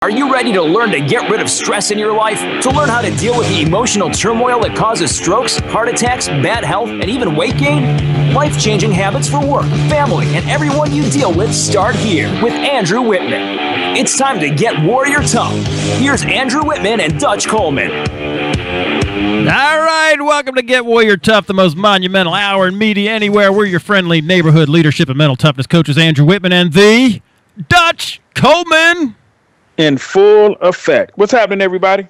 Are you ready to learn to get rid of stress in your life? To learn how to deal with the emotional turmoil that causes strokes, heart attacks, bad health, and even weight gain? Life-changing habits for work, family, and everyone you deal with start here with Andrew Wittman. It's time to get warrior tough. Here's Andrew Wittman and Dutch Coleman. All right, welcome to Get Warrior Tough, the most monumental hour in media anywhere. We're your friendly neighborhood leadership and mental toughness coaches, Andrew Wittman and the Dutch Coleman. In full effect. What's happening, everybody?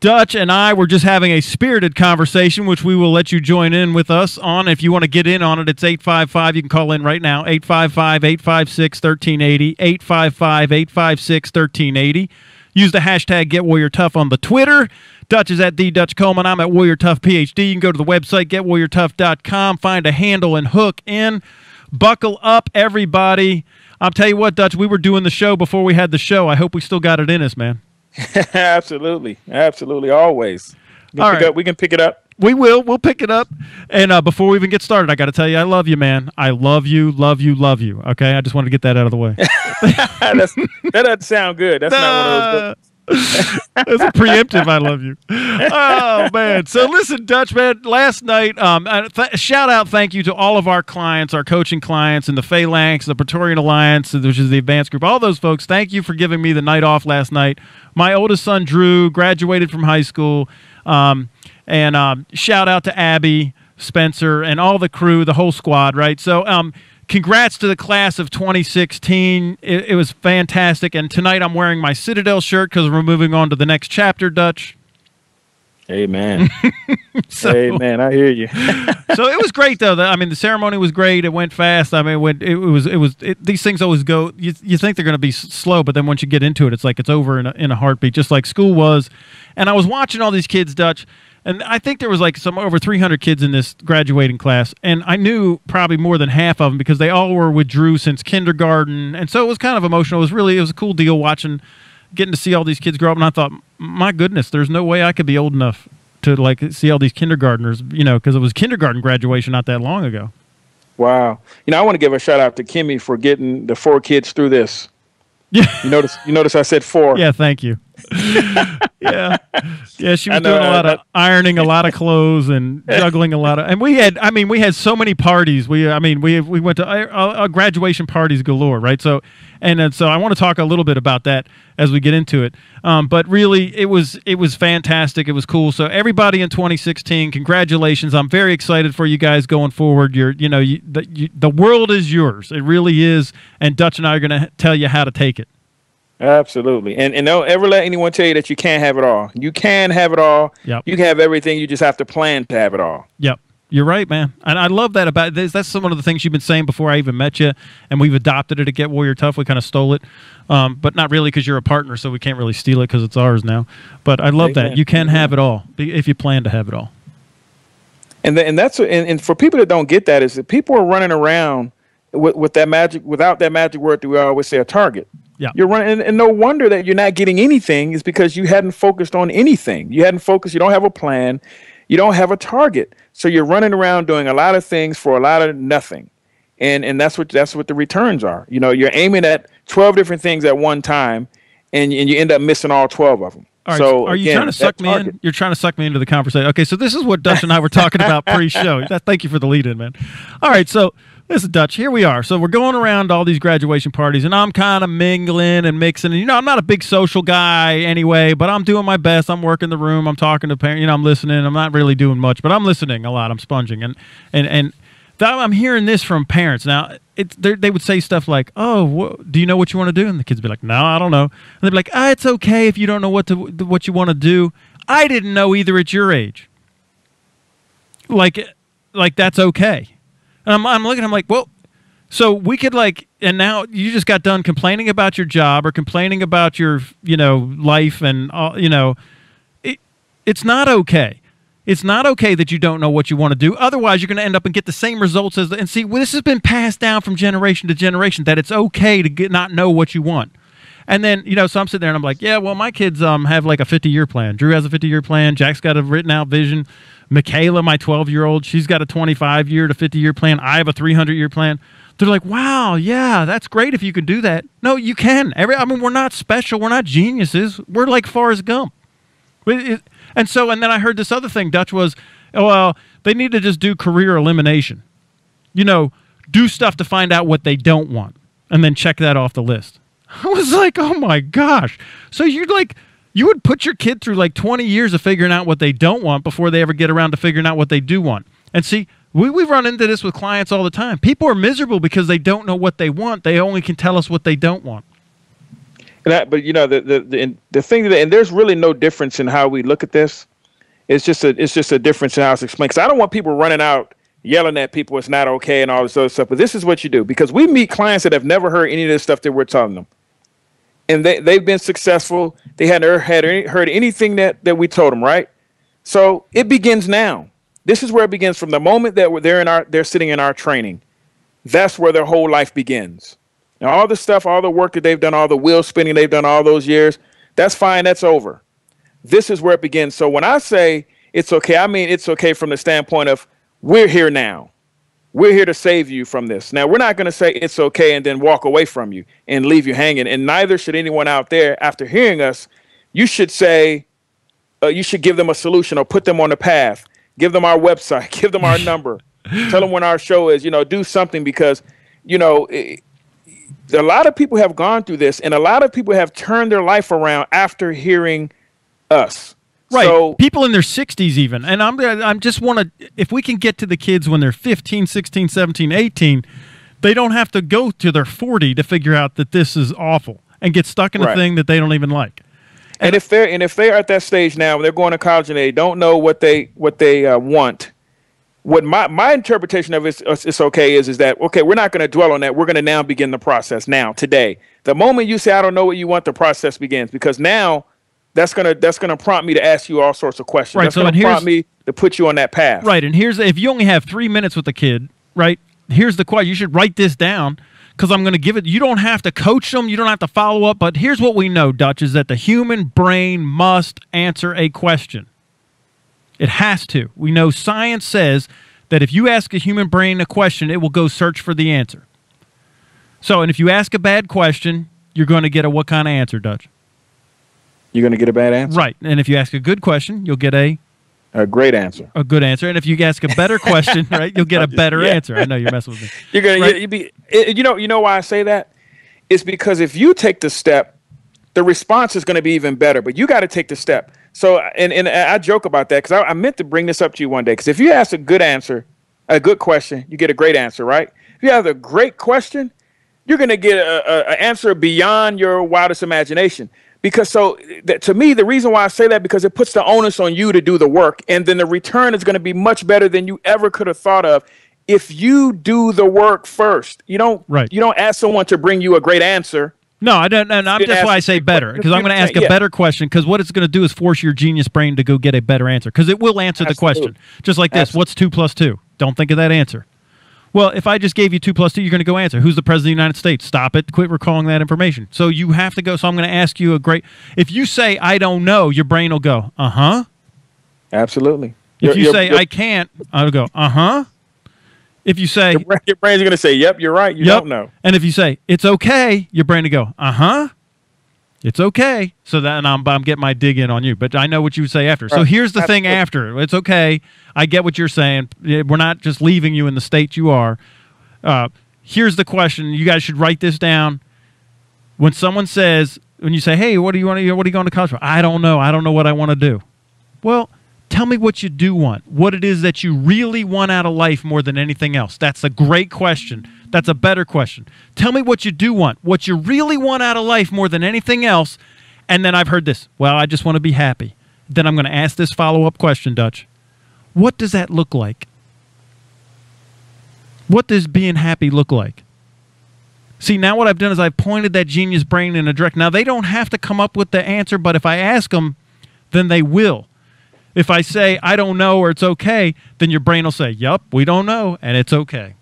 Dutch and I were just having a spirited conversation, which we will let you join in with us on. If you want to get in on it, it's 855. You can call in right now, 855-856-1380, 855-856-1380. Use the hashtag GetWarriorTough on the Twitter. Dutch is at the Dutch Coleman. I'm at Warrior Tough PhD. You can go to the website, getwarriortough.com, find a handle and hook in. Buckle up, everybody. I'll tell you what, Dutch, we were doing the show before we had the show. I hope we still got it in us, man. Absolutely. Absolutely. Always. We can pick it up. We will. We'll pick it up. And before we even get started, I got to tell you, I love you, man. I love you, love you, love you. Okay? I just wanted to get that out of the way. That doesn't sound good. That's not one of those good. That's a preemptive I love you. Oh, man. So listen, Dutch, man, last night, shout out, thank you to all of our clients, our coaching clients, and the Phalanx, the Praetorian Alliance, which is the advanced group, all those folks. Thank you for giving me the night off last night. My oldest son, Drew, graduated from high school. And shout out to Abby, Spencer, and all the crew, the whole squad, right? So, congrats to the class of 2016. It was fantastic. And tonight I'm wearing my Citadel shirt because we're moving on to the next chapter, Dutch. Amen. Amen. I hear you. So it was great, though. I mean, the ceremony was great. It went fast. I mean, these things always go, you think they're going to be slow, but then once you get into it, it's like it's over in a heartbeat, just like school was. And I was watching all these kids, Dutch, and I think there was like over 300 kids in this graduating class, and I knew probably more than half of them because they all were with Drew since kindergarten, and so it was kind of emotional. It was a cool deal getting to see all these kids grow up, and I thought, my goodness, there's no way I could be old enough to like see all these kindergartners, because it was kindergarten graduation not that long ago. Wow. I want to give a shout out to Kimmy for getting the 4 kids through this. Yeah. You notice I said 4. Yeah, thank you. Yeah, she was doing a lot of ironing, a lot of clothes, and juggling a lot of. And we had so many parties. We went to graduation parties galore, right? So I want to talk a little bit about that as we get into it. But really, it was fantastic. It was cool. So everybody in 2016, congratulations! I'm very excited for you guys going forward. The world is yours. It really is. And Dutch and I are going to tell you how to take it. Absolutely. And don't ever let anyone tell you that you can't have it all. You can have it all. Yep. You can have everything. You just have to plan to have it all. Yep. You're right, man. And I love that about this. That's some of the things you've been saying before I even met you, and we've adopted it at Get Warrior Tough. We kind of stole it, but not really because you're a partner, so we can't really steal it because it's ours now. But I love that. You can have it all if you plan to have it all. And for people that don't get that, is that people are running around with that magic, without that magic word that we always say, a target. Yeah. You're running, and no wonder that you're not getting anything is because you hadn't focused on anything. You hadn't focused. You don't have a plan. You don't have a target. So you're running around doing a lot of things for a lot of nothing. And that's what the returns are. You're aiming at 12 different things at one time, and you end up missing all 12 of them. All right, so are you trying to suck me in? You're trying to suck me into the conversation. Okay, so this is what Dutch and I were talking about pre-show. Thank you for the lead-in, man. All right, so this is Dutch. Here we are. So we're going around all these graduation parties, and I'm kind of mingling and mixing. And, I'm not a big social guy anyway, but I'm doing my best. I'm working the room. I'm talking to parents. I'm listening. I'm not really doing much, but I'm listening a lot. I'm sponging. And I'm hearing this from parents. Now, they would say stuff like, oh, do you know what you want to do? And the kids would be like, no, I don't know. And they'd be like, it's okay if you don't know what you want to do. I didn't know either at your age. Like that's okay. And I'm looking, I'm like, well, so we could and now you just got done complaining about your job or complaining about your, life and, it's not okay. It's not okay that you don't know what you want to do. Otherwise, you're going to end up and get the same results and see, this has been passed down from generation to generation that it's okay to not know what you want. And then, so I'm sitting there and I'm like, yeah, well, my kids have like a 50-year plan. Drew has a 50-year plan. Jack's got a written out vision. Michaela, my 12-year-old, she's got a 25-year to 50-year plan. I have a 300-year plan. They're like, wow, yeah, that's great if you can do that. No, you can. I mean, we're not special. We're not geniuses. We're like Forrest Gump. And then I heard this other thing, Dutch, was, oh, well, they need to just do career elimination. You know, do stuff to find out what they don't want and then check that off the list. I was like, oh, my gosh. So you would put your kid through like 20 years of figuring out what they don't want before they ever get around to figuring out what they do want. And see, we run into this with clients all the time. People are miserable because they don't know what they want. They only can tell us what they don't want. But you know, the thing that, and there's really no difference in how we look at this. It's just a difference in how it's explained. Because I don't want people running out yelling at people it's not okay and all this other stuff. But this is what you do, because we meet clients that have never heard any of this stuff that we're telling them, and they've been successful. They hadn't heard anything that we told them, right? So it begins now. This is where it begins. From the moment that they're sitting in our training, that's where their whole life begins. Now, all the stuff, all the work that they've done, all the wheel spinning they've done all those years, that's fine. That's over. This is where it begins. So when I say it's okay, I mean it's okay from the standpoint of we're here now. We're here to save you from this. Now, we're not going to say it's okay and then walk away from you and leave you hanging. And neither should anyone out there after hearing us. You should say, you should give them a solution or put them on the path. Give them our website. Give them our number. Tell them when our show is, do something, because, a lot of people have gone through this, and a lot of people have turned their life around after hearing us. Right. So, people in their 60s even. And I'm just want to, if we can get to the kids when they're 15, 16, 17, 18, they don't have to go to their 40 to figure out that this is awful and get stuck in a thing that they don't even like. And if they're at that stage now, they're going to college and they don't know what they want. What my interpretation of it's okay is that, okay, we're not going to dwell on that. We're going to now begin the process now, today. The moment you say, I don't know what you want, the process begins, because now that's gonna prompt me to ask you all sorts of questions. Right. That's going to prompt me to put you on that path. Right. And if you only have 3 minutes with the kid, right, here's the question. You should write this down, because I'm going to give it. You don't have to coach them. You don't have to follow up. But here's what we know, Dutch, is that the human brain must answer a question. It has to. We know science says that if you ask a human brain a question, it will go search for the answer. So, and if you ask a bad question, you're going to get a what kind of answer, Dutch? You're going to get a bad answer. Right. And if you ask a good question, you'll get a great answer. A good answer. And if you ask a better question, right, you'll get a better answer. I know you're messing with me. You're going to you know why I say that? It's because if you take the step, the response is going to be even better, but you got to take the step. So, and I joke about that because I meant to bring this up to you one day, because if you ask a good question, you get a great answer, right? If you have a great question, you're going to get an answer beyond your wildest imagination. Because to me, the reason why I say that, because it puts the onus on you to do the work, and then the return is going to be much better than you ever could have thought of if you do the work first. You don't ask someone to bring you a great answer. No, I don't. And that's why I say better, because I'm going to ask a better question, because what it's going to do is force your genius brain to go get a better answer, because it will answer the question. Just like this, what's 2 + 2? Don't think of that answer. Well, if I just gave you 2 + 2, you're going to go answer. Who's the president of the United States? Stop it. Quit recalling that information. So you have to go. So I'm going to ask you if you say, I don't know, your brain will go, uh-huh. Absolutely. If you say, I can't, I'll go, uh-huh. If you say... Your brain's going to say, yep, you're right, you don't know. And if you say, it's okay, your brain will go, uh-huh. It's okay. So then I'm getting my dig in on you. But I know what you would say after. So here's the thing after. It's okay. I get what you're saying. We're not just leaving you in the state you are. Here's the question. You guys should write this down. When someone says, when you say, hey, what are you going to college for? I don't know. I don't know what I want to do. Well, tell me what you do want. What it is that you really want out of life more than anything else. That's a great question. That's a better question. Tell me what you do want, what you really want out of life more than anything else. And then I've heard this. Well, I just want to be happy. Then I'm going to ask this follow-up question, Dutch. What does that look like? What does being happy look like? See, now what I've done is I've pointed that genius brain in a direction. Now, they don't have to come up with the answer, but if I ask them, then they will. If I say, I don't know, or it's okay, then your brain will say, yup, we don't know, and it's okay.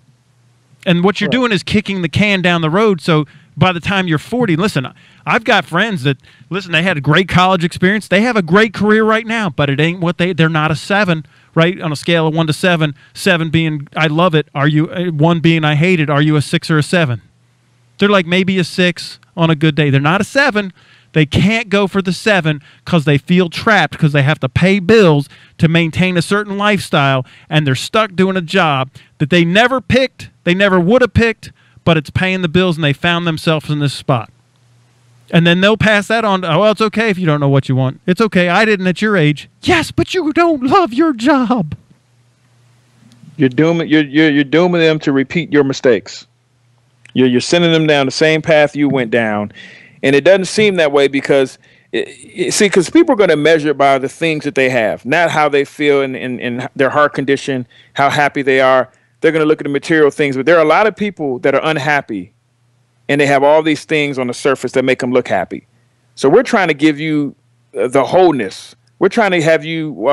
And what you're doing is kicking the can down the road. So by the time you're 40, listen, I've got friends that, listen, they had a great college experience. They have a great career right now, but it ain't what they're not a 7 right? On a scale of 1 to 7, 7 being I love it, 1 being I hate it, are you a 6 or a 7? They're like maybe a 6 on a good day. They're not a 7. They can't go for the 7 because they feel trapped because they have to pay bills to maintain a certain lifestyle, and they're stuck doing a job that they never picked, they never would have picked, but it's paying the bills, and they found themselves in this spot. And then they'll pass that on to, oh, well, it's okay if you don't know what you want. It's okay. I didn't at your age. Yes, but you don't love your job. You're dooming them to repeat your mistakes. You're sending them down the same path you went down. And it doesn't seem that way because, because people are going to measure by the things that they have, not how they feel in their heart condition, how happy they are. They're going to look at the material things. But there are a lot of people that are unhappy, and they have all these things on the surface that make them look happy. So we're trying to give you the wholeness. We're trying to have you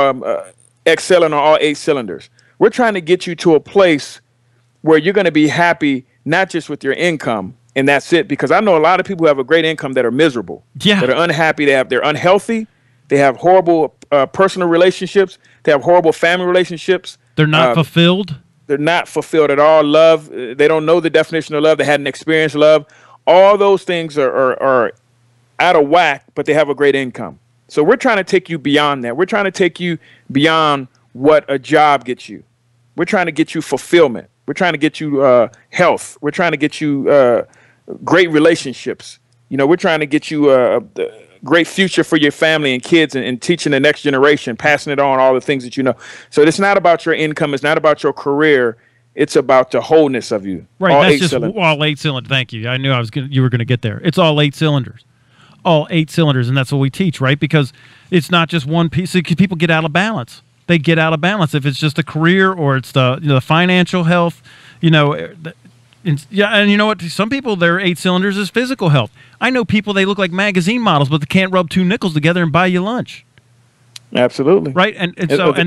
excelling on all 8 cylinders. We're trying to get you to a place where you're going to be happy, not just with your income, and that's it. Because I know a lot of people who have a great income that are miserable, that are unhappy. They're unhealthy. They have horrible personal relationships. They have horrible family relationships. They're not fulfilled. They're not fulfilled at all. Love, they don't know the definition of love. They hadn't experienced love. All those things are out of whack, but they have a great income. So we're trying to take you beyond that. We're trying to take you beyond what a job gets you. We're trying to get you fulfillment. We're trying to get you health. We're trying to get you great relationships. We're trying to get you a great future for your family and kids, and teaching the next generation, passing it on, all the things that you know. So it's not about your income. It's not about your career. It's about the wholeness of you. Right. All that's 8 just cylinders. all 8 cylinders. Thank you. I knew you were going to get there. It's all 8 cylinders. All 8 cylinders, and that's what we teach, right? Because it's not just one piece. People get out of balance. They get out of balance if it's just a career or it's the financial health, and you know what? Some people, their 8 cylinders is physical health. I know people, they look like magazine models, but they can't rub 2 nickels together and buy you lunch. Absolutely. Right? And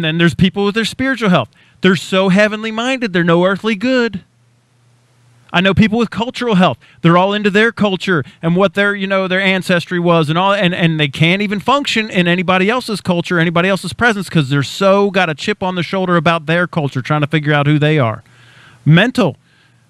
then there's people with their spiritual health. They're so heavenly minded, they're no earthly good. I know people with cultural health. They're all into their culture and what their ancestry was and all, and they can't even function in anybody else's culture, anybody else's presence, because they're so got a chip on the shoulder about their culture, trying to figure out who they are. Mental,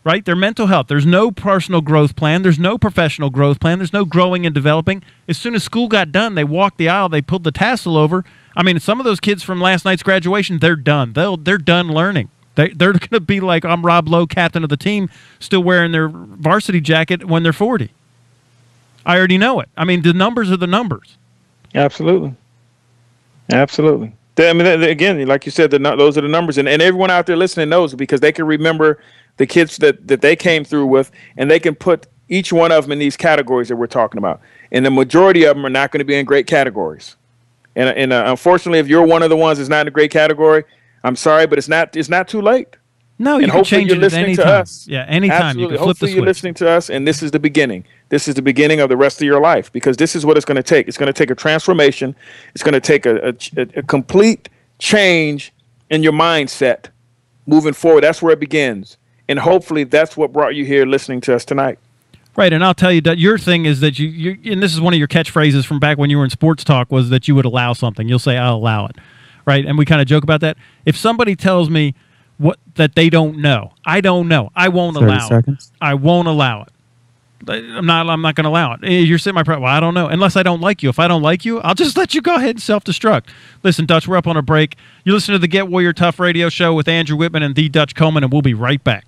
right? Their mental health. There's no personal growth plan. There's no professional growth plan. There's no growing and developing. As soon as school got done, they walked the aisle, they pulled the tassel over. I mean, some of those kids from last night's graduation, they're done. They're done learning. They're going to be like, I'm Rob Lowe, captain of the team, still wearing their varsity jacket when they're 40. I already know it. I mean, the numbers are the numbers. Absolutely. Absolutely. I mean, again, like you said, those are the numbers. And everyone out there listening knows, because they can remember the kids that they came through with, and they can put each one of them in these categories that we're talking about. And the majority of them are not going to be in great categories. And unfortunately, if you're one of the ones that's not in a great category, I'm sorry, but it's not too late. No, you can change it at any time. Yeah, anytime. Absolutely. You can flip the switch. Hopefully you're listening to us, and this is the beginning. This is the beginning of the rest of your life, because this is what it's going to take. It's going to take a transformation. It's going to take a complete change in your mindset moving forward. That's where it begins. And hopefully that's what brought you here listening to us tonight. Right, and I'll tell you that your thing is that you and this is one of your catchphrases from back when you were in sports talk, was that you would allow something. You'll say, I'll allow it. Right, and we kind of joke about that. If somebody tells me that they don't know, I don't know, I won't allow it. I won't allow it. I'm not going to allow it. You're sitting my well, I don't know. Unless I don't like you. If I don't like you, I'll just let you go ahead and self-destruct. Listen, Dutch, we're up on a break. You listen to the Get Warrior Tough radio show with Andrew Wittman and the Dutch Coleman, and we'll be right back.